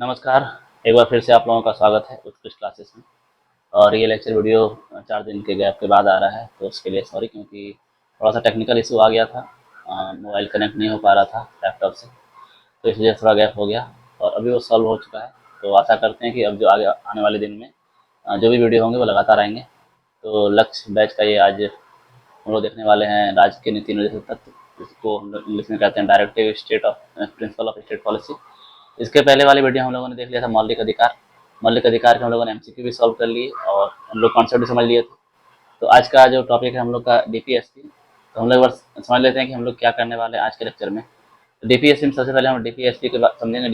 नमस्कार। एक बार फिर से आप लोगों का स्वागत है उत्कृष्ट क्लासेस में। और ये लेक्चर वीडियो 4 दिन के गैप के बाद आ रहा है, तो उसके लिए सॉरी, क्योंकि थोड़ा सा टेक्निकल इशू आ गया था। मोबाइल कनेक्ट नहीं हो पा रहा था लैपटॉप से, तो इसलिए थोड़ा गैप हो गया और अभी वो सॉल्व हो चुका है। तो आशा करते हैं कि अब जो आगे आने वाले दिन में जो भी वीडियो होंगे वो लगातार आएंगे। तो लक्ष्य बैच का ये आज हम लोग देखने वाले हैं राज्य के नीति निर्देशक तत्व, जिसको हम लोग इंग्लिश में कहते हैं directive state of principle of state policy. इसके पहले वाले वीडियो हम लोगों ने देख लिया था मौलिक अधिकार। मौलिक अधिकार के हम लोगों ने एमसीक्यू भी सॉल्व कर लिए और हम लोग कॉन्सेप्ट भी समझ लिए थे। तो आज का जो टॉपिक है हम लोग का डीपीएसपी, तो हम लोग एक बार समझ लेते हैं कि हम लोग क्या करने वाले हैं आज के लेक्चर में। तो डीपीएसपी में सबसे पहले हम डीपीएसपी के बाद समझेंगे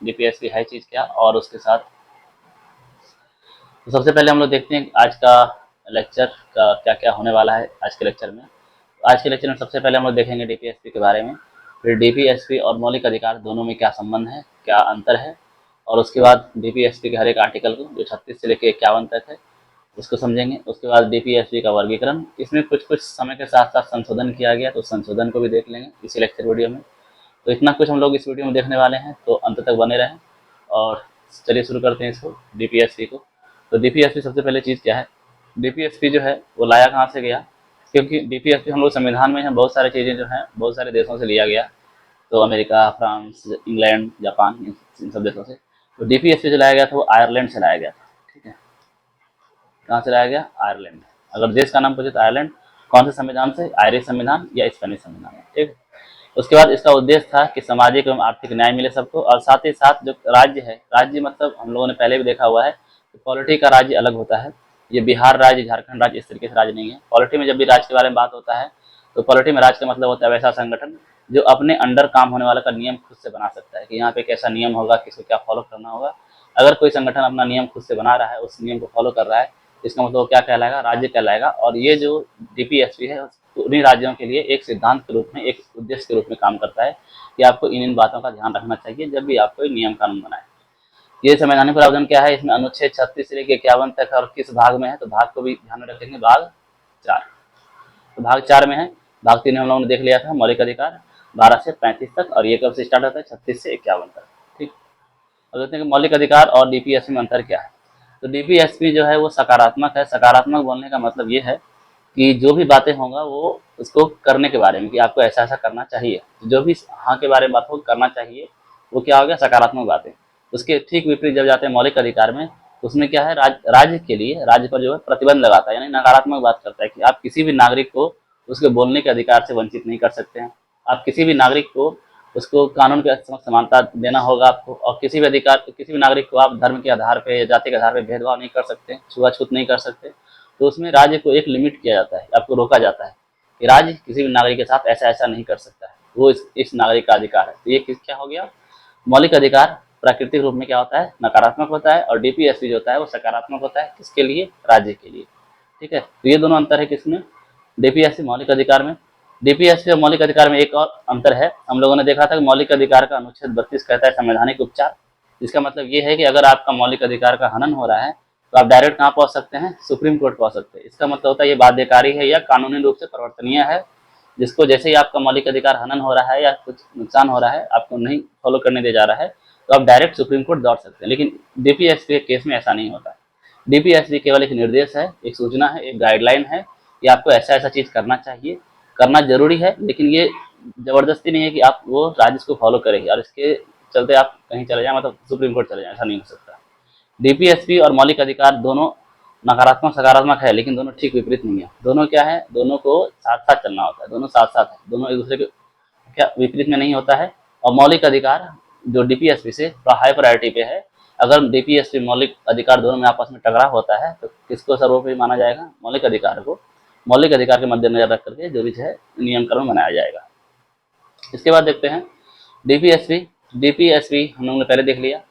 डीपीएसपी है चीज़ क्या, और उसके साथ तो सबसे पहले हम लोग देखते हैं आज का लेक्चर का क्या क्या होने वाला है आज के लेक्चर में। आज के लेक्चर में सबसे पहले हम लोग देखेंगे डीपीएसपी के बारे में, फिर डीपीएसपी और मौलिक अधिकार दोनों में क्या संबंध है, क्या अंतर है, और उसके बाद डीपीएसपी के हर एक आर्टिकल को जो 36 से लेकर 51 तक है उसको समझेंगे। उसके बाद डीपीएसपी का वर्गीकरण, इसमें कुछ कुछ समय के साथ साथ संशोधन किया गया, तो संशोधन को भी देख लेंगे इसी लेक्चर वीडियो में। तो इतना कुछ हम लोग इस वीडियो में देखने वाले हैं, तो अंत तक बने रहें। और चलिए शुरू करते हैं इसको, डीपीएसपी को। तो डीपीएसपी सबसे पहले चीज़ क्या है, डीपीएसपी जो है वो लाया कहाँ से गया, क्योंकि डीपीएसपी हम लोग संविधान में हैं, बहुत सारी चीज़ें जो हैं बहुत सारे देशों से लिया गया। तो अमेरिका, फ्रांस, इंग्लैंड, जापान, इन सब देशों से। तो डीपीएसपी जो लाया गया था वो आयरलैंड से लाया गया था। ठीक है, कहाँ से लाया गया, आयरलैंड। अगर देश का नाम पूछे तो आयरलैंड। कौन से संविधान से, आयरिश संविधान या स्पेनिश संविधान। ठीक है, उसके बाद इसका उद्देश्य था कि सामाजिक एवं आर्थिक न्याय मिले सबको, और साथ ही साथ जो राज्य है, राज्य मतलब हम लोगों ने पहले भी देखा हुआ है कि पॉलिटी का राज्य अलग होता है। ये बिहार राज्य, झारखंड राज्य इस तरीके से राज्य नहीं है। पॉलिटी में जब भी राज्य के बारे में बात होता है तो पॉलिटी में राज्य का मतलब होता है वैसा संगठन जो अपने अंडर काम होने वाला का नियम खुद से बना सकता है, कि यहाँ पे कैसा नियम होगा, किसको क्या फॉलो करना होगा। अगर कोई संगठन अपना नियम खुद से बना रहा है, उस नियम को फॉलो कर रहा है, इसका मतलब वो क्या कहलाएगा, राज्य कहलाएगा। और ये जो डीपीएसपी है उन्हीं राज्यों के लिए एक सिद्धांत के रूप में, एक उद्देश्य के रूप में काम करता है कि आपको इन बातों का ध्यान रखना चाहिए जब भी आप कोई नियम कानून बनाए। ये संवैधानिक प्रावधान क्या है, इसमें अनुच्छेद 36 से लेकर 51 तक है, और किस भाग में है, तो भाग को भी ध्यान में रखेंगे, भाग 4। तो भाग 4 में है। भाग 3 हम लोगों ने देख लिया था, मौलिक अधिकार 12 से 35 तक, और ये कब से स्टार्ट होता है, 36 से 51 तक। ठीक, अब देखते हैं कि मौलिक अधिकार और डीपीएसपी में अंतर क्या है। तो डीपीएसपी जो है वो सकारात्मक है। सकारात्मक बोलने का मतलब ये है कि जो भी बातें होंगे वो उसको करने के बारे में, कि आपको ऐसा ऐसा करना चाहिए, तो जो भी हाँ के बारे में बात हो करना चाहिए, वो क्या हो गया, सकारात्मक बातें। उसके ठीक विपरीत जब जाते हैं मौलिक अधिकार में, तो उसमें क्या है, राज्य के लिए, राज्य पर जो है प्रतिबंध लगाता है, यानी नकारात्मक बात करता है कि आप किसी भी नागरिक को उसके बोलने के अधिकार से वंचित नहीं कर सकते हैं। आप किसी भी नागरिक को उसको कानून के समक्ष समानता देना होगा आपको, और किसी भी अधिकार, किसी भी नागरिक को आप धर्म के आधार पे या जाति के आधार पे भेदभाव नहीं कर सकते, छुआछूत नहीं कर सकते। तो उसमें राज्य को एक लिमिट किया जाता है, आपको रोका जाता है कि राज्य किसी भी नागरिक के साथ ऐसा ऐसा नहीं कर सकता है, वो इस नागरिक का अधिकार है। तो ये क्या हो गया, मौलिक अधिकार प्राकृतिक रूप में क्या होता है, नकारात्मक होता है, और डीपीएसपी जो होता है वो सकारात्मक होता है, किसके लिए, राज्य के लिए। ठीक है, तो ये दोनों अंतर है किसमें, डीपीएसपी मौलिक अधिकार में। डीपीएसपी और मौलिक अधिकार में एक और अंतर है, हम लोगों ने देखा था कि मौलिक अधिकार का अनुच्छेद 32 कहता है संवैधानिक उपचार। इसका मतलब ये है कि अगर आपका मौलिक अधिकार का हनन हो रहा है तो आप डायरेक्ट कहाँ पहुंच सकते हैं, सुप्रीम कोर्ट पहुंच सकते हैं। इसका मतलब होता है ये बाध्यकारी है या कानूनी रूप से परिवर्तनीय है, जिसको जैसे ही आपका मौलिक अधिकार हनन हो रहा है या कुछ नुकसान हो रहा है, आपको नहीं फॉलो करने दिया जा रहा है, तो आप डायरेक्ट सुप्रीम कोर्ट दौड़ सकते हैं। लेकिन डीपीएसपी के केस में ऐसा नहीं होता है। डीपीएसपी केवल एक निर्देश है, एक सूचना है, एक गाइडलाइन है कि आपको ऐसा ऐसा चीज़ करना चाहिए, करना जरूरी है, लेकिन ये जबरदस्ती नहीं है कि आप वो राज्य को फॉलो करेंगे और इसके चलते आप कहीं चले जाएं, मतलब सुप्रीम कोर्ट चले जाएं, ऐसा नहीं हो सकता। डीपीएसपी और मौलिक अधिकार दोनों नकारात्मक सकारात्मक है, लेकिन दोनों ठीक विपरीत नहीं है। दोनों क्या है, दोनों को साथ साथ चलना होता है, दोनों साथ साथ है, दोनों एक दूसरे के क्या विपरीत में नहीं होता है। और मौलिक अधिकार जो डीपीएसपी से हाई प्रायोरिटी पे है, अगर डीपीएसपी मौलिक अधिकार दोनों में आपस में टकराव होता है तो किसको सर्वोपरि माना जाएगा, मौलिक अधिकार को। मौलिक अधिकार के मद्देनजर रख करके जो भी है नियम कानून बनाया जाएगा। इसके बाद देखते हैं डीपीएसपी। डीपीएसपी हम लोगों ने पहले देख लिया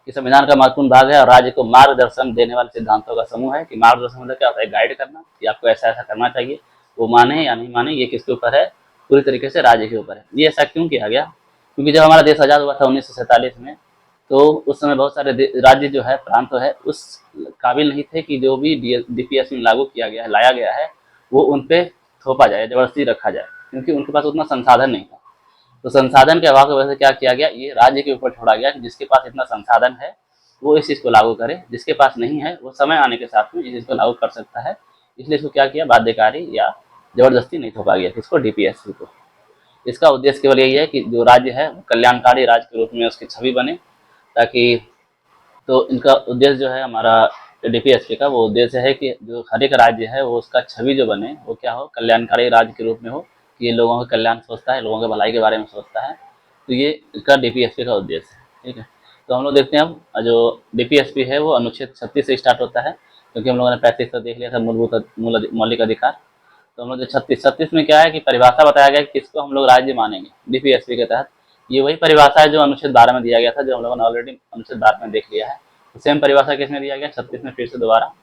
कि संविधान का महत्वपूर्ण भाग है और राज्य को मार्गदर्शन देने वाले सिद्धांतों का समूह है। कि मार्गदर्शन मतलब क्या होता है, गाइड करना, कि आपको ऐसा ऐसा करना चाहिए, वो माने या नहीं माने ये किसके ऊपर है, पूरी तरीके से राज्य के ऊपर है। ये ऐसा क्यों किया गया, क्योंकि जब हमारा देश आज़ाद हुआ था 1947 में, तो उस समय बहुत सारे राज्य जो है, प्रांत है, उस काबिल नहीं थे कि जो भी डीपीएसपी में लागू किया गया है, लाया गया है, वो उन पर थोपा जाए, जबरदस्ती रखा जाए, क्योंकि उनके पास उतना संसाधन नहीं था। तो संसाधन के अभाव की वजह से क्या किया गया, ये राज्य के ऊपर छोड़ा गया कि जिसके पास इतना संसाधन है वो इस चीज़ को लागू करे, जिसके पास नहीं है वो समय आने के साथ में इस चीज़ को लागू कर सकता है। इसलिए इसको क्या किया, बाध्यकारी या जबरदस्ती नहीं थोपा गया किसको, डीपीएससी को। इसका उद्देश्य केवल यही है कि जो राज्य है कल्याणकारी राज्य के रूप में उसकी छवि बने, ताकि तो इनका उद्देश्य जो है हमारा डीपीएसपी का, वो उद्देश्य है कि जो हर एक राज्य है वो उसका छवि जो बने वो क्या हो, कल्याणकारी राज्य के रूप में हो, कि ये लोगों का कल्याण सोचता है, लोगों के भलाई के बारे में सोचता है। तो ये इसका डीपीएसपी का उद्देश्य है। ठीक है, तो हम लोग देखते हैं अब जो डीपीएसपी है वो अनुच्छेद 36 से स्टार्ट होता है, क्योंकि हम लोगों ने 35 तक देख लिया था मौलिक अधिकार। तो हम लोग जो 36 में क्या है कि परिभाषा बताया गया कि किसको हम लोग राज्य मानेंगे डीपीएसपी के तहत। ये वही परिभाषा है जो अनुच्छेद 12 में दिया गया था, जो हम लोगों ने ऑलरेडी अनुच्छेद 12 में देख लिया है। तो सेम परिभाषा किसमें दिया गया, 36 में फिर से दोबारा।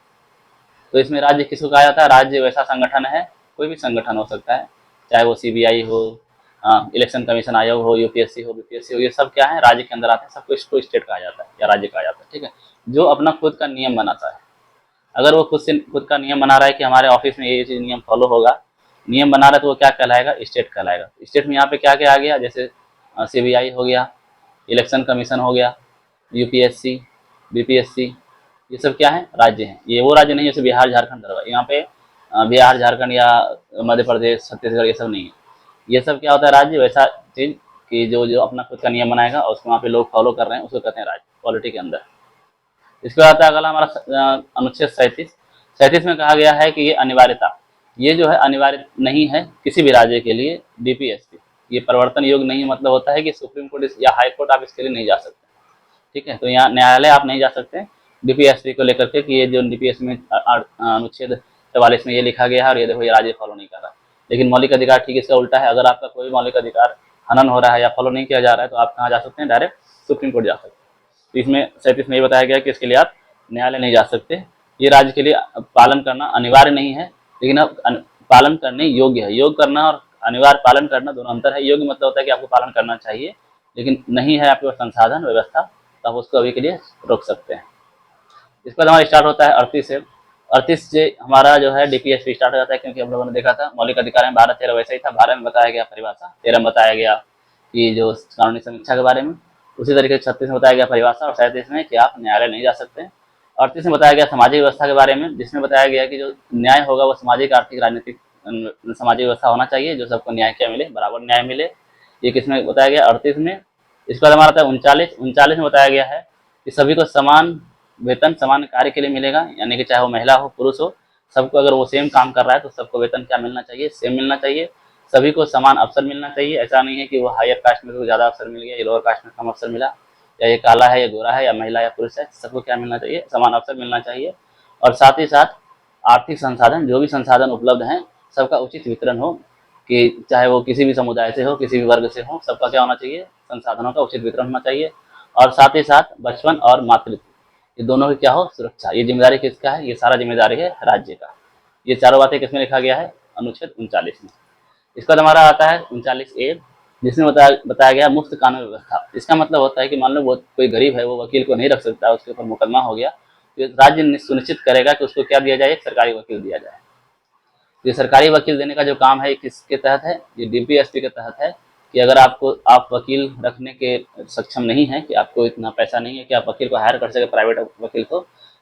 तो इसमें राज्य किसको कहा जाता है, राज्य वैसा संगठन है, कोई भी संगठन हो सकता है, चाहे वो सीबीआई हो, इलेक्शन कमीशन आयोग हो, यूपीएससी हो, बीपीएससी हो, ये सब क्या है राज्य के अंदर आते हैं, सबको इसको स्टेट कहा जाता है या राज्य कहा जाता है। ठीक है, जो अपना खुद का नियम बनाता है। अगर वो खुद का नियम बना रहा है कि हमारे ऑफिस में ये चीज नियम फॉलो होगा, नियम बना रहा है, तो वो क्या कहलाएगा, स्टेट कहलाएगा। स्टेट में यहाँ पे क्या क्या आ गया, जैसे सीबीआई हो गया, इलेक्शन कमीशन हो गया, यूपीएससी, बीपीएससी, ये सब क्या है, राज्य हैं। ये वो राज्य नहीं जैसे बिहार झारखंड दरअसल, यहाँ पे बिहार झारखंड या मध्य प्रदेश छत्तीसगढ़ ये सब नहीं है। ये सब क्या होता है, राज्य वैसा चीज कि जो जो अपना खुद का नियम बनाएगा और उसको वहाँ पे लोग फॉलो कर रहे हैं, उसको कहते हैं राज्य, पॉलिटी के अंदर। इसके बाद आता है अगला हमारा अनुच्छेद 37 में कहा गया है कि ये अनिवार्यता, ये जो है अनिवार्य नहीं है किसी भी राज्य के लिए डीपीएसपी, ये परिवर्तन योग्य नहीं, मतलब होता है कि सुप्रीम कोर्ट या हाई कोर्ट आप इसके लिए नहीं जा सकते। ठीक है, तो यहाँ न्यायालय आप नहीं जा सकते डीपीएसपी को लेकर के कि ये जो डीपीएसपी में अनुच्छेद 44 में ये लिखा गया है और ये देखो ये राज्य फॉलो नहीं कर रहा। लेकिन मौलिक अधिकार ठीक इसका उल्टा है, अगर आपका कोई मौलिक अधिकार हनन हो रहा है या फॉलो नहीं किया जा रहा है तो आप कहाँ जा सकते हैं, डायरेक्ट सुप्रीम कोर्ट जा सकते हैं। तो इसमें 37 में ये बताया गया कि इसके लिए आप न्यायालय नहीं जा सकते, ये राज्य के लिए पालन करना अनिवार्य नहीं है, लेकिन अब पालन करने योग्य है। योग करना और अनिवार्य पालन करना दोनों अंतर है। योग्य मतलब होता है कि आपको पालन करना चाहिए, लेकिन नहीं है आपके पास संसाधन व्यवस्था तो आप उसको अभी के लिए रोक सकते हैं। इसके बाद हमारा स्टार्ट होता है 38 से। 38 से हमारा जो है डीपीएसपी स्टार्ट हो जाता है, क्योंकि हम लोगों ने देखा था मौलिक अधिकार में 12, 13 वैसा ही था। 12 में बताया गया परिभाषा, 13 में बताया गया कि जो कानूनी समीक्षा के बारे में, उसी तरीके से 36 में बताया गया परिभाषा, और 37 में कि आप न्यायालय नहीं जा सकते। 38 में बताया गया सामाजिक व्यवस्था के बारे में, जिसमें बताया गया कि जो न्याय होगा वो सामाजिक, आर्थिक, राजनीतिक, सामाजिक व्यवस्था होना चाहिए जो सबको न्याय क्या मिले, बराबर न्याय मिले। ये किसमें बताया गया, 38 में। इसके बाद हमारा था 39 में बताया गया है कि सभी को समान वेतन समान कार्य के लिए मिलेगा, यानी कि चाहे वो महिला हो पुरुष हो, सबको अगर वो सेम काम कर रहा है तो सबको वेतन क्या मिलना चाहिए, सेम मिलना चाहिए। सभी को समान अवसर मिलना चाहिए, ऐसा नहीं है कि वो हायर कास्ट में तो ज़्यादा अवसर मिल गया, ये लोअर कास्ट में कम अवसर मिला, या ये काला है या गोरा है या महिला या पुरुष है, सबको क्या मिलना चाहिए, समान अवसर मिलना चाहिए। और साथ ही साथ आर्थिक संसाधन, जो भी संसाधन उपलब्ध हैं सबका उचित वितरण हो, कि चाहे वो किसी भी समुदाय से हो, किसी भी वर्ग से हो, सबका क्या होना चाहिए, संसाधनों का उचित वितरण होना चाहिए। और साथ ही साथ बचपन और मातृत्व, ये दोनों की क्या हो, सुरक्षा। ये जिम्मेदारी किसका है, ये सारा जिम्मेदारी है राज्य का। ये चारों बातें किसमें लिखा गया है, अनुच्छेद 39 में। इसके बाद हमारा आता है 39A, जिसमें बताया गया मुफ्त कानून व्यवस्था। इसका मतलब होता है कि मान लो वो कोई गरीब है, वो वकील को नहीं रख सकता, उसके ऊपर मुकदमा हो गया, तो राज्य सुनिश्चित करेगा कि उसको क्या दिया जाए, एक सरकारी वकील दिया जाए। ये सरकारी वकील देने का जो काम है किसके तहत है, ये डीपीएसपी के तहत है। कि अगर आप वकील रखने के सक्षम नहीं है, कि आपको इतना पैसा नहीं है कि आप वकील को हायर कर सके, प्राइवेट वकील को,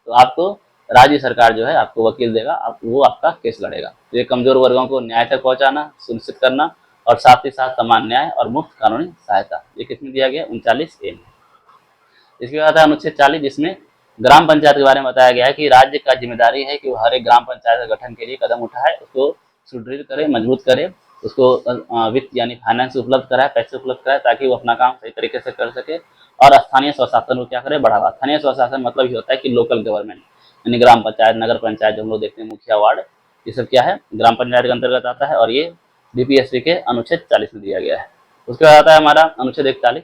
तो आपको राज्य सरकार जो है आपको वकील देगा, वो आपका केस लड़ेगा। तो ये कमजोर वर्गों को न्याय तक पहुंचाना सुनिश्चित करना, और साथ ही साथ समान न्याय और मुफ्त कानूनी सहायता, ये किसमें दिया गया, 39A में। इसके बाद है अनुच्छेद 40, जिसमें ग्राम पंचायत के बारे में बताया गया है कि राज्य का जिम्मेदारी है कि वो हर एक ग्राम पंचायत का गठन के लिए कदम उठाए, उसको सुदृढ़ करे, मजबूत करे, उसको वित्त यानी फाइनेंस उपलब्ध कराए, पैसे उपलब्ध कराए, ताकि वो अपना काम सही तरीके से कर सके। और स्थानीय स्वशासन को क्या करे, बढ़ावा। स्थानीय स्वशासन मतलब ये होता है कि लोकल गवर्नमेंट, यानी ग्राम पंचायत, नगर पंचायत, जो हम लोग देखते हैं, मुखिया, वार्ड, ये सब क्या है, ग्राम पंचायत के अंतर्गत आता है, और ये डीपीएसपी के अनुच्छेद 40 में दिया गया है। उसके बाद आता है हमारा अनुच्छेद 41।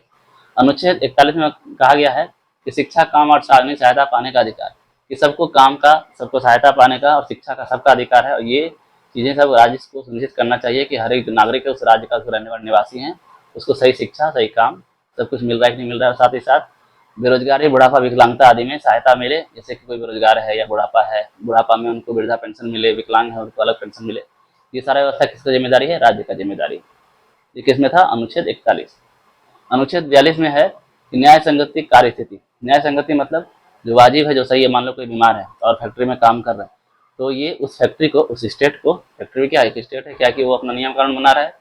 अनुच्छेद 41 में कहा गया है कि शिक्षा, काम और सार्वजनिक सहायता पाने का अधिकार, कि सबको काम का, सबको सहायता पाने का और शिक्षा का सबका अधिकार है। और ये चीज़ें सब राज्य को सुनिश्चित करना चाहिए कि हर एक जो नागरिक है उस राज्य का रहने वाले निवासी हैं, उसको सही शिक्षा, सही काम, सब कुछ मिल रहा है कि नहीं मिल रहा है। और साथ ही साथ बेरोजगारी, बुढ़ापा, विकलांगता आदि में सहायता मिले, जैसे कि कोई बेरोजगार है या बुढ़ापा है, बुढ़ापा में उनको वृद्धा पेंशन मिले, विकलांग है उनको अलग पेंशन मिले। ये सारा व्यवस्था किसका जिम्मेदारी है, राज्य का जिम्मेदारी। ये किसमें था? अनुच्छेद 41। अनुच्छेद 42 में है कि न्याय संगति कार्य स्थिति। न्याय संगति मतलब जो वाजिब है, जो सही है। मान लो कोई बीमार है और फैक्ट्री में काम कर रहा है, तो ये उस फैक्ट्री को, उस स्टेट को, फैक्ट्री क्या है, एक स्टेट है क्या, कि वो अपना नियम कानून बना रहा है,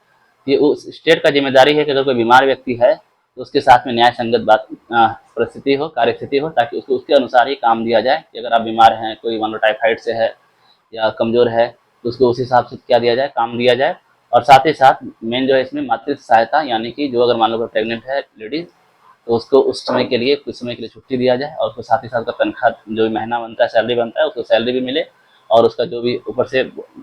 ये उस स्टेट का जिम्मेदारी है कि अगर कोई बीमार व्यक्ति है तो उसके साथ में न्याय संगत बात परिस्थिति हो, कार्य स्थिति हो, ताकि उसको उसके अनुसार ही काम दिया जाए कि अगर आप बीमार हैं, कोई मान लो टाइफाइड से है या कमजोर है, तो उसको उस हिसाब से क्या दिया जाए, काम दिया जाए। और साथ ही साथ मेन जो है इसमें मातृत्व सहायता, यानी कि जो अगर मान लो प्रेग्नेंट है लेडीज, तो उसको उस समय के लिए, कुछ समय के लिए छुट्टी दिया जाए, और उसको साथ ही साथ का तनख्वाह जो महीना बनता है, सैलरी बनता है, उसको सैलरी भी मिले, और उसका जो भी ऊपर से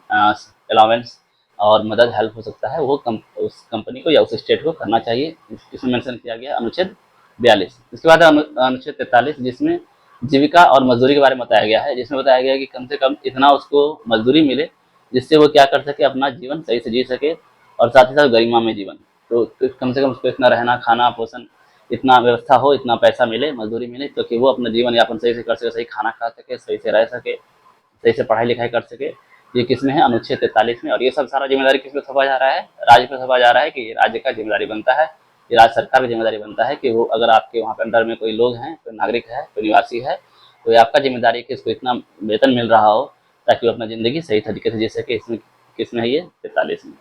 अलावेंस और मदद हेल्प हो सकता है वो उस कंपनी को या उस स्टेट को करना चाहिए। इसमें मेंशन किया गया अनुच्छेद 42। इसके बाद अनुच्छेद 43, जिसमें जीविका और मजदूरी के बारे में बताया गया है, जिसमें बताया गया है कि कम से कम इतना उसको मजदूरी मिले जिससे वो क्या कर सके, अपना जीवन सही से जी सके, और साथ ही साथ गरिमा में जीवन। तो कम से कम उसको इतना रहना, खाना, पोषण, इतना व्यवस्था हो, इतना पैसा मिले, मजदूरी मिले, तो कि वो अपना जीवन यापन सही से कर सके, सही खाना खा सके, सही से रह सके, सही से पढ़ाई लिखाई कर सके। ये किसमें है? अनुच्छेद 43 में। और ये सब सारा जिम्मेदारी किस पे थोपा जा रहा है? राज्य पे थोपा जा रहा है, कि ये राज्य का जिम्मेदारी बनता है, ये राज्य सरकार की जिम्मेदारी बनता है कि वो अगर आपके वहाँ पे अंडर में कोई लोग हैं, कोई नागरिक है, कोई निवासी है, तो ये आपका जिम्मेदारी है कि इसको इतना वेतन मिल रहा हो ताकि वो अपना ज़िंदगी सही तरीके से जी सके। इसमें किसमें है? ये 43 में।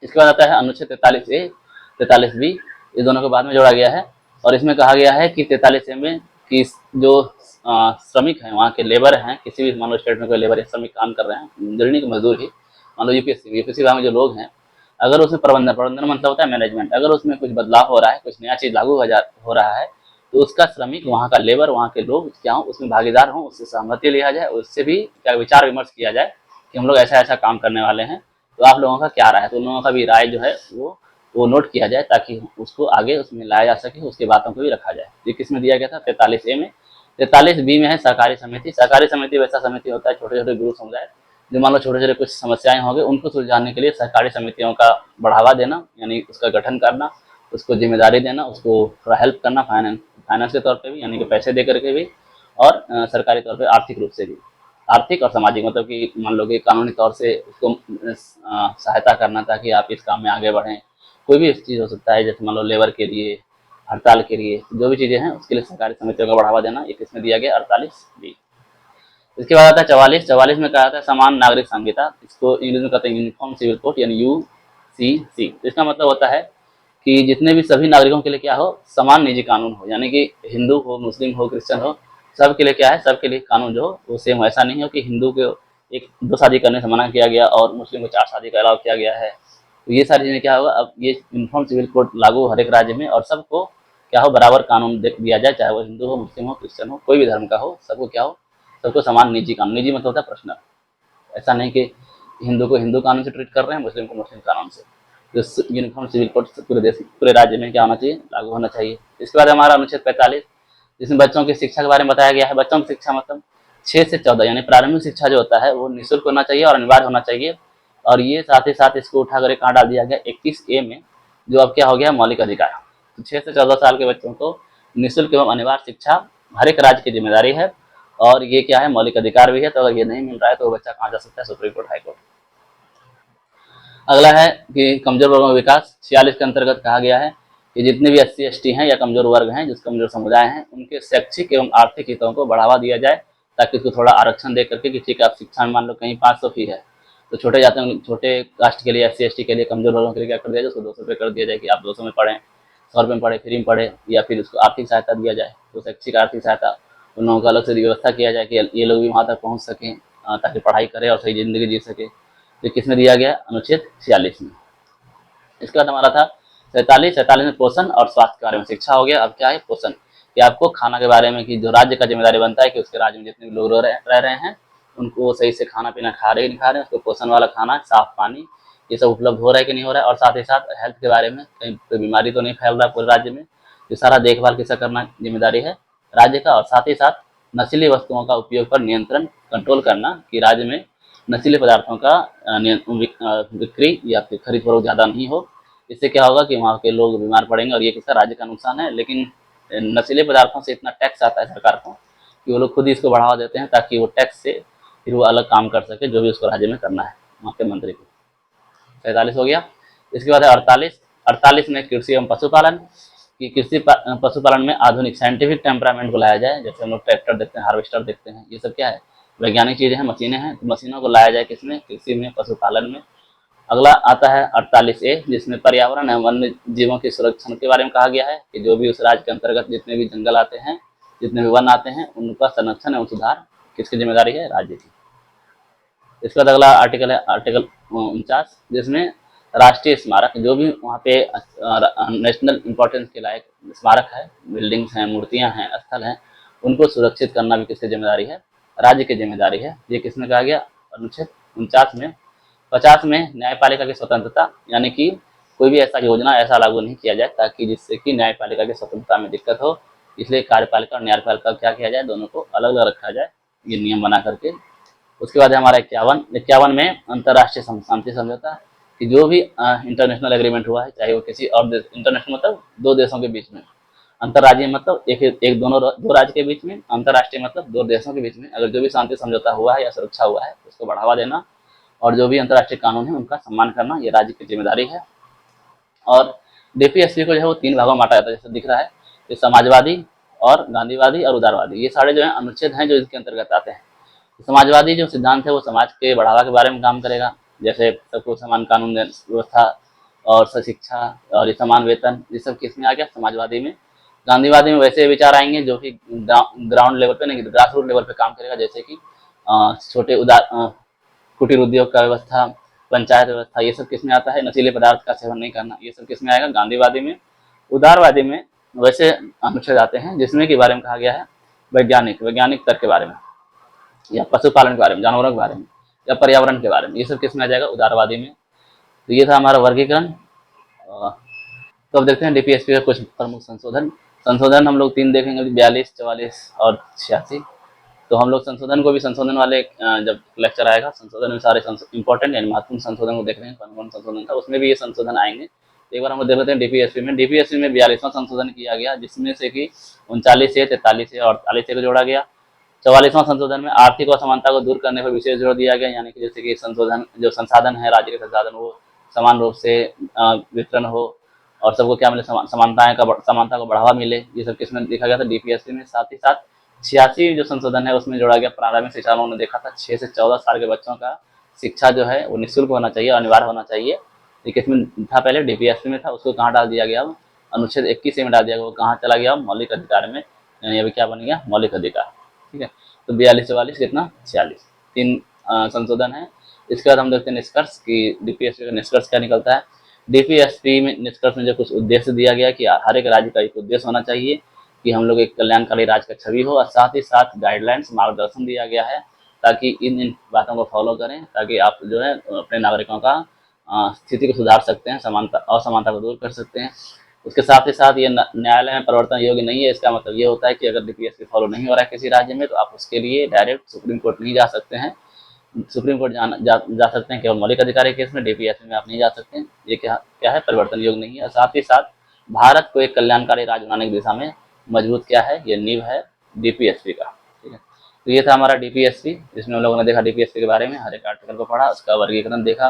इसके बाद आता है अनुच्छेद 43A, 43B, ये दोनों को बाद में जोड़ा गया है। और इसमें कहा गया है कि 43A में कि जो श्रमिक हैं, वहाँ के लेबर हैं, किसी भी मान लो स्टेट में कोई लेबर या श्रमिक काम कर रहे हैं, दिल्ली के मजदूर ही, मान लो यूपीएससी में जो लोग हैं, अगर उसमें प्रबंधन प्रबंधन मतलब होता है मैनेजमेंट, अगर उसमें कुछ बदलाव हो रहा है, कुछ नया चीज़ लागू हो रहा है, तो उसका श्रमिक, वहाँ का लेबर, वहाँ के लोग क्या हो, उसमें भागीदार हों, उससे सहमति लिया जाए, उससे भी क्या विचार विमर्श किया जाए कि हम लोग ऐसा ऐसा काम करने वाले हैं, तो आप लोगों का क्या राय है। तो उन लोगों का भी राय जो है वो नोट किया जाए, ताकि उसको आगे उसमें लाया जा सके, उसकी बातों को भी रखा जाए। ये किस में दिया गया था? 43A में। 43B में है सहकारी समिति। सहकारी समिति वैसा समिति होता है, छोटे छोटे ग्रुप समुदाय, जो मान लो छोटे छोटे कुछ समस्याएं होंगे, उनको सुलझाने के लिए सहकारी समितियों का बढ़ावा देना, यानी उसका गठन करना, उसको जिम्मेदारी देना, उसको थोड़ा हेल्प करना, फाइनेंस के तौर पर भी, यानी कि पैसे दे करके भी, और सरकारी तौर पर आर्थिक रूप से भी, आर्थिक और सामाजिक, मतलब कि मान लो कि कानूनी तौर से उसको सहायता करना ताकि आप इस काम में आगे बढ़ें। कोई भी चीज़ हो सकता है, जैसे मान लो लेबर के लिए, हड़ताल के लिए, जो भी चीज़ें हैं उसके लिए सहकारी समितियों का बढ़ावा देना, ये किसमें दिया गया? 48B। इसके बाद आता है 44। में कहा जाता है समान नागरिक संहिता। इसको इंग्लिश में कहते हैं यूनिफॉर्म सिविल कोड, यानी UCC। इसका मतलब होता है कि जितने भी सभी नागरिकों के लिए क्या हो, समान निजी कानून हो, यानी कि हिंदू हो, मुस्लिम हो, क्रिश्चियन हो, सबके लिए क्या है, सबके लिए कानून जो हो वो सेम हो। ऐसा नहीं हो कि हिंदू को एक 2 शादी करने से मना किया गया और मुस्लिम को 4 शादी का अलाउ किया गया है। तो ये सारी चीज़ें क्या होगा, अब ये यूनिफॉर्म सिविल कोड लागू हो हर एक राज्य में, और सबको क्या हो, बराबर कानून दिया जाए, चाहे वो हिंदू हो, मुस्लिम हो, क्रिश्चियन हो, कोई भी धर्म का हो, सबको क्या हो, सबको समान निजी कानून। निजी मतलब होता है पर्सनल। ऐसा नहीं कि हिंदू को हिंदू कानून से ट्रीट कर रहे हैं, मुस्लिम को मुस्लिम कानून से। तो यूनिफॉर्म सिविल कोड पूरे देश, पूरे राज्य में क्या होना चाहिए, लागू होना चाहिए। इसके बाद हमारा अनुच्छेद 45, जिसमें बच्चों की शिक्षा के बारे में बताया गया है। बच्चों की शिक्षा मतलब 6 से 14, यानी प्रारंभिक शिक्षा जो होता है वो निःशुल्क होना चाहिए और अनिवार्य होना चाहिए। और ये साथ ही साथ इसको उठाकर कहाँ डाल दिया गया? 21A में, जो अब क्या हो गया, मौलिक अधिकार। तो 6 से 14 साल के बच्चों को निःशुल्क एवं अनिवार्य शिक्षा हर एक राज्य की जिम्मेदारी है, और ये क्या है, मौलिक अधिकार भी है। तो अगर ये नहीं मिल रहा है तो बच्चा कहाँ जा सकता है? Supreme court, high court. अगला है कि कमजोर वर्गों का विकास। 46 के अंतर्गत कहा गया है कि जितने भी SC ST हैं या कमजोर वर्ग हैं, जिस कमजोर समुदाय हैं, उनके शैक्षिक एवं आर्थिक हितों को बढ़ावा दिया जाए, ताकि उसको थोड़ा आरक्षण दे करके कि ठीक है, आप शिक्षा में मान लो कहीं 500 फी है, तो छोटे जाते छोटे कास्ट के लिए, SC ST के लिए, कमजोर वर्गों के लिए क्या कर दिया जाए, उसको 200 रुपये कर दिया जाए कि आप 200 में पढ़ें, 100 रुपये में पढ़े, फ्री में पढ़े, या फिर उसको आर्थिक सहायता दिया जाए। तो शैक्षिक आर्थिक सहायता उन लोगों को अलग से व्यवस्था किया जाए कि ये लोग भी वहाँ तक पहुँच सकें, ताकि पढ़ाई करें और सही ज़िंदगी जी सके। तो किस में दिया गया? अनुच्छेद 46 में। इसके बाद हमारा था 47 में पोषण और स्वास्थ्य के बारे में शिक्षा हो गया। अब क्या है? पोषण, कि आपको खाना के बारे में, कि जो राज्य का जिम्मेदारी बनता है कि उसके राज्य में जितने भी लोग रह रहे हैं उनको सही से खाना पीना खा रहे नहीं खा रहे हैं, उसको पोषण वाला खाना, साफ पानी, ये सब उपलब्ध हो रहा है कि नहीं हो रहा है। और साथ ही साथ हेल्थ के बारे में, कहीं कोई बीमारी तो नहीं फैल रहा पूरे राज्य में, ये सारा देखभाल किसका करना जिम्मेदारी है? राज्य का। और साथ ही साथ नशीली वस्तुओं का उपयोग पर नियंत्रण, कंट्रोल करना, कि राज्य में नशीले पदार्थों का बिक्री या फिर खरीद फरोख्त ज़्यादा नहीं हो। इससे क्या होगा कि वहाँ के लोग बीमार पड़ेंगे, और ये किसका? राज्य का नुकसान है। लेकिन नशीले पदार्थों से इतना टैक्स आता है सरकार को कि वो लोग खुद ही इसको बढ़ावा देते हैं, ताकि वो टैक्स से फिर वो अलग काम कर सके, जो भी उसको राज्य में करना है वहाँ के मंत्री को। 47 हो गया। इसके बाद है 48 में कृषि एवं पशुपालन, कि कृषि पशुपालन में आधुनिक साइंटिफिक टेम्परामेंट को लाया जाए। जैसे हम लोग ट्रैक्टर देखते हैं, हार्वेस्टर देखते हैं, ये सब क्या है, वैज्ञानिक चीज़ें हैं, मशीनें हैं, तो मशीनों को लाया जाए किसमें, कृषि में, पशुपालन में। अगला आता है 48A, जिसमें पर्यावरण एवं वन्य जीवों के संरक्षण के बारे में कहा गया है, कि जो भी उस राज्य के अंतर्गत जितने भी जंगल आते हैं, जितने भी वन आते हैं, उनका संरक्षण एवं सुधार किसकी जिम्मेदारी है, राज्य की। इसके बाद अगला आर्टिकल है आर्टिकल 49, जिसमें राष्ट्रीय स्मारक, जो भी वहाँ पे नेशनल इंपॉर्टेंस के लायक स्मारक है, बिल्डिंग्स हैं, मूर्तियाँ हैं, स्थल हैं, उनको सुरक्षित करना भी किसकी जिम्मेदारी है, राज्य की जिम्मेदारी है। ये किसमें कहा गया, अनुच्छेद 49 में। 50 में न्यायपालिका की स्वतंत्रता, यानी कि कोई भी ऐसा योजना ऐसा लागू नहीं किया जाए ताकि जिससे कि न्यायपालिका की स्वतंत्रता में दिक्कत हो, इसलिए कार्यपालिका और न्यायपालिका क्या किया जाए, दोनों को अलग अलग रखा जाए, ये नियम बना करके। उसके बाद है हमारा 51 में अंतर्राष्ट्रीय शांति समझौता, कि जो भी इंटरनेशनल एग्रीमेंट हुआ है, चाहे वो किसी और देश, इंटरनेशनल मतलब दो देशों के बीच में, अंतर्राज्यीय मतलब दो राज्य के बीच में, अंतर्राष्ट्रीय मतलब दो देशों के बीच में, अगर जो भी शांति समझौता हुआ है या सुरक्षा हुआ है उसको बढ़ावा देना, और जो भी अंतर्राष्ट्रीय कानून है उनका सम्मान करना, ये राज्य की जिम्मेदारी है। और डीपीएसपी को जो है वो 3 भागों में बांटा जाता है, जैसे दिख रहा है, ये समाजवादी और गांधीवादी और उदारवादी, ये सारे जो है अनुच्छेद हैं जो इसके अंतर्गत आते हैं। समाजवादी जो सिद्धांत है वो समाज के बढ़ावा के बारे में काम करेगा, जैसे सबको समान कानून व्यवस्था और शिक्षा और समान वेतन, ये सब किस में आ गया, समाजवादी में। गांधीवादी में वैसे विचार आएंगे जो कि ग्राउंड लेवल पे नहीं, ग्रास रूट लेवल पे काम करेगा, जैसे कि छोटे कुटीर उद्योग का व्यवस्था, पंचायत व्यवस्था, ये सब किसमें आता है, नशीले पदार्थ का सेवन नहीं करना, ये सब किसमें आएगा, गांधीवादी में। उदारवादी में वैसे अनुच्छेद आते हैं जिसमें के बारे में कहा गया है वैज्ञानिक तर्क के बारे में, या पशुपालन के बारे में, जानवरों के बारे में, या पर्यावरण के बारे में, ये सब किसमें आ जाएगा, उदारवादी में। तो ये था हमारा वर्गीकरण। तो अब देखते हैं डीपीएसपी का कुछ प्रमुख संशोधन हम लोग 3 देखेंगे, 42, 44 और 86। तो हम लोग संशोधन को भी, संशोधन वाले जब लेक्चर आएगा, संशोधन में सारे इंपॉर्टेंट यानी महत्वपूर्ण संशोधन को देख रहे हैं, कौन कौन संशोधन था, उसमें भी ये संशोधन आएंगे। एक बार हम देख लेते हैं डीपीएसपी में। 42वां संशोधन किया गया, जिसमें से कि 39A, 43A और 48A को जोड़ा गया। 44वां संशोधन में आर्थिक असमानता को दूर करने पर विशेष जोर दिया गया, यानी कि जैसे कि संशोधन जो संसाधन है, राज्य के संसाधन, वो समान रूप से वितरण हो और सबको क्या मिले, समानता को बढ़ावा मिले, ये सब किसमें लिखा गया था, डीपीएसपी में। साथ ही साथ 86 जो संशोधन है उसमें जोड़ा गया प्रारंभिक शिक्षा। उन्होंने देखा था 6 से 14 साल के बच्चों का शिक्षा जो है वो निःशुल्क होना चाहिए, अनिवार्य होना चाहिए। ये किसमें था, पहले डीपीएसपी में था, उसको कहाँ डाल दिया गया, अनुच्छेद 21 में डाल दिया गया, वो कहाँ चला गया, मौलिक अधिकार में, यानी अभी क्या बन गया, मौलिक अधिकार। ठीक है, तो 42, 44 कितना, 46, 3 संशोधन है। इसके बाद हम देखते हैं निष्कर्ष, कि डीपीएसपी का निष्कर्ष क्या निकलता है। डीपीएसपी में निष्कर्ष में जो कुछ उद्देश्य दिया गया कि हर एक राज्य का एक उद्देश्य होना चाहिए कि हम लोग एक कल्याणकारी राज्य का छवि हो, और साथ ही साथ गाइडलाइंस, मार्गदर्शन दिया गया है ताकि इन बातों को फॉलो करें, ताकि आप जो है अपने नागरिकों का स्थिति को सुधार सकते हैं, असमानता को दूर कर सकते हैं। उसके साथ ही साथ ये न्यायालय में परिवर्तन योग्य नहीं है। इसका मतलब ये होता है कि अगर डीपीएसपी फॉलो नहीं हो रहा है किसी राज्य में, तो आप उसके लिए डायरेक्ट सुप्रीम कोर्ट नहीं जा सकते हैं। सुप्रीम कोर्ट जा सकते हैं केवल मौलिक अधिकार के केस में, डीपीएसपी में आप नहीं जा सकते हैं। ये क्या है, परिवर्तन योग्य नहीं है। साथ ही साथ भारत को एक कल्याणकारी राज्य बनाने की दिशा में मजबूत क्या है, ये नींव है डीपीएसपी का। ठीक है, तो ये था हमारा डीपीएसपी। इसमें हम लोगों ने देखा डीपीएसपी के बारे में, हर एक आर्टिकल को पढ़ा, उसका वर्गीकरण देखा,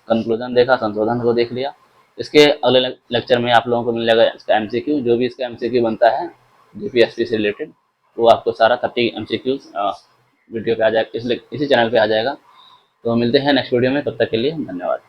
कंक्लूजन देखा, संशोधन को देख लिया। इसके अगले लेक्चर में आप लोगों को मिलेगा इसका एमसीक्यू, जो भी इसका एमसीक्यू बनता है डीपीएसपी से रिलेटेड, वो आपको सारा 30 एमसीक्यूज वीडियो पे आ जाएगा, इसी चैनल पे आ जाएगा। तो मिलते हैं नेक्स्ट वीडियो में, तब तक के लिए धन्यवाद।